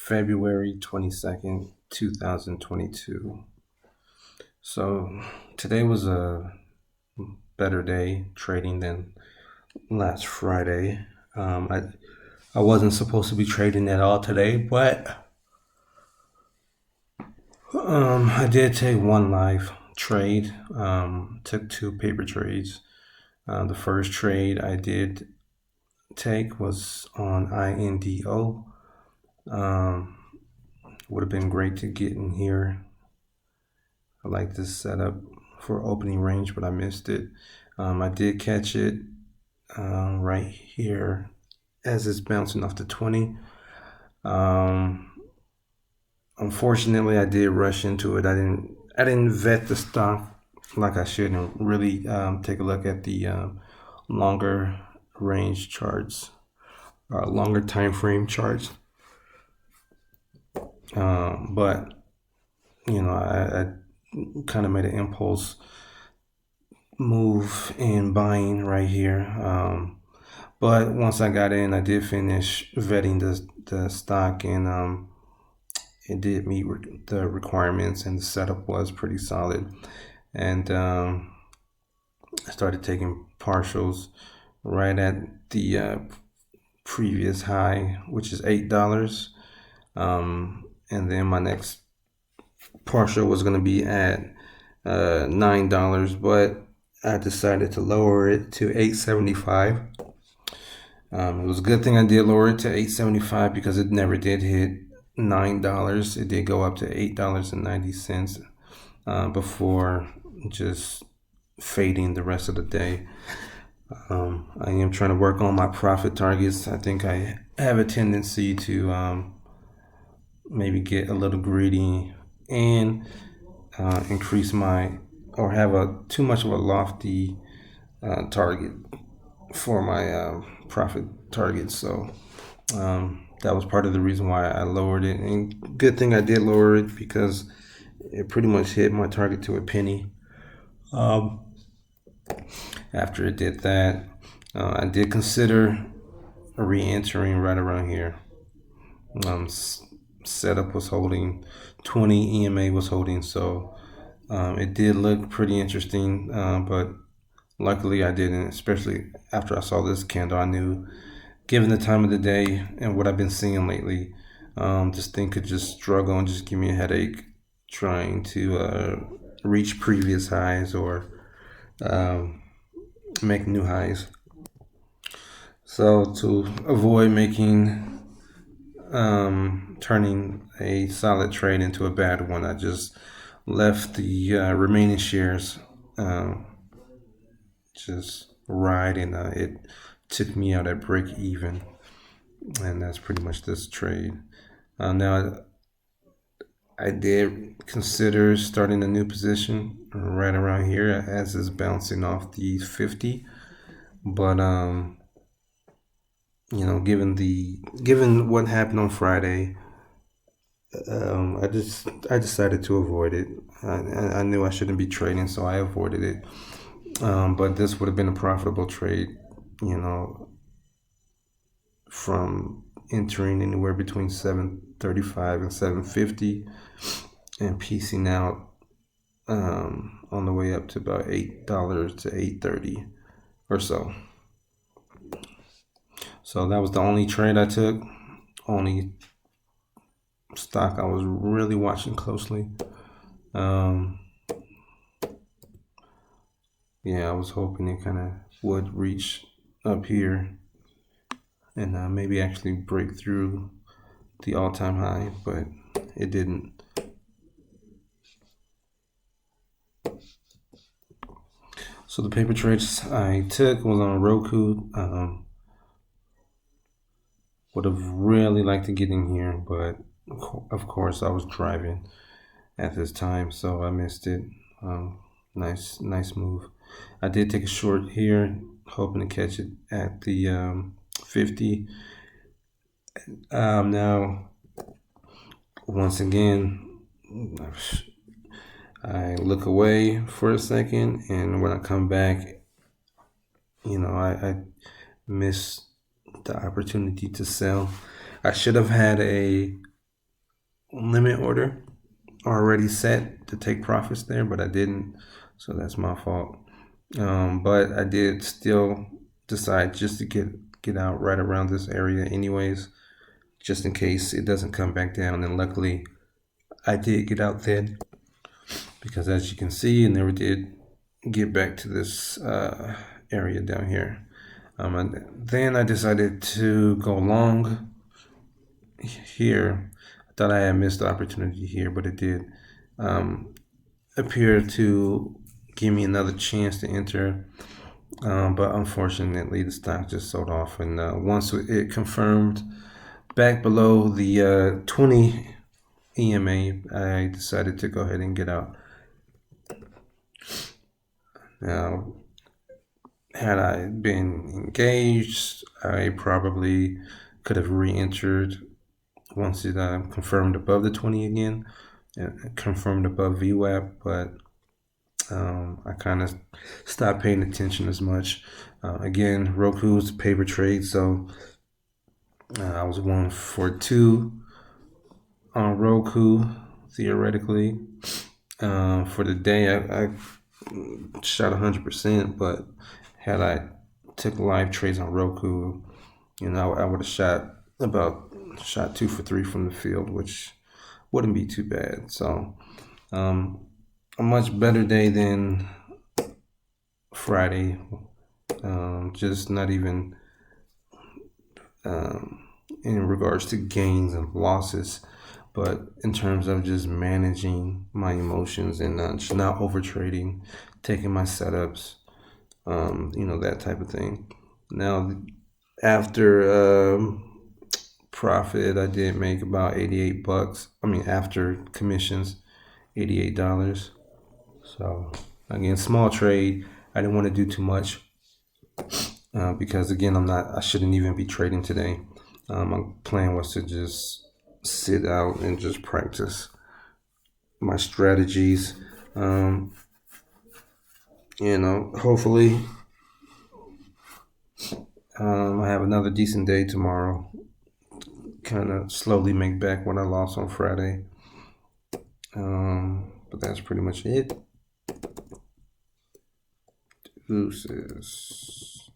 February 22nd, 2022. So today was a better day trading than last Friday. I wasn't supposed to be trading at all today, but I did take one live trade. Took two paper trades. The first trade I did take was on INDO. Would have been great to get in here. I like this setup for opening range, but I missed it. I did catch it right here as it's bouncing off the 20. Unfortunately, I did rush into it. I didn't vet the stock like I should and really take a look at the longer range charts, longer time frame charts. But I kind of made an impulse move in buying right here. But once I got in, I did finish vetting the stock, and it did meet the requirements, and the setup was pretty solid. And I started taking partials right at the previous high, which is $8. And then my next partial was going to be at $9, but I decided to lower it to $8.75. It was a good thing I did lower it to $8.75 because it never did hit $9. It did go up to $8.90 before just fading the rest of the day. I am trying to work on my profit targets. I think I have a tendency to maybe get a little greedy and increase or have too much of a lofty target for my profit targets. So that was part of the reason why I lowered it. And good thing I did lower it because it pretty much hit my target to a penny. After it did that, I did consider re-entering right around here. Setup was holding, 20 EMA was holding, so it did look pretty interesting, but luckily I didn't, especially after I saw this candle. I knew, given the time of the day and what I've been seeing lately, this thing could just struggle and just give me a headache trying to reach previous highs or make new highs. So to avoid turning a solid trade into a bad one, I just left the remaining shares just ride, and it took me out at break even, and that's pretty much this trade. Now I did consider starting a new position right around here as it's bouncing off the 50, but given what happened on Friday, I decided to avoid it. I knew I shouldn't be trading, so I avoided it. But this would have been a profitable trade, from entering anywhere between $7.35 and $7.50, and piecing out on the way up to about $8 to $8.30 or so. So that was the only trade I took, only stock I was really watching closely. I was hoping it kind of would reach up here and maybe actually break through the all-time high, but it didn't. So the paper trades I took was on ROKU. Would have really liked to get in here, but of course I was driving at this time, so I missed it. Nice move. I did take a short here, hoping to catch it at the 50. Now, once again, I look away for a second, and when I come back, I miss the opportunity to sell. I should have had a limit order already set to take profits there, but I didn't, so that's my fault. But I did still decide just to get out right around this area anyways, just in case it doesn't come back down. And luckily I did get out then, because as you can see, it never did get back to this area down here. And then I decided to go long here. I thought I had missed the opportunity here, but it did appear to give me another chance to enter. But unfortunately, the stock just sold off. And once it confirmed back below the 20 EMA, I decided to go ahead and get out. Now, had I been engaged, I probably could have re-entered once it confirmed above the 20 again, and confirmed above VWAP, but I kind of stopped paying attention as much. Again, Roku is a paper trade, so I was 1 for 2 on Roku, theoretically. For the day, I shot 100%, but had I took live trades on Roku, I would have shot 2 for 3 from the field, which wouldn't be too bad. So a much better day than Friday. Just not even in regards to gains and losses, but in terms of just managing my emotions and just not over trading, taking my setups, that type of thing. Now, after profit, I did make about $88. After commissions, $88. So again, small trade. I didn't want to do too much because again, I shouldn't even be trading today. My plan was to just sit out and just practice my strategies. Hopefully I have another decent day tomorrow. Kind of slowly make back what I lost on Friday. But that's pretty much it. Deuces.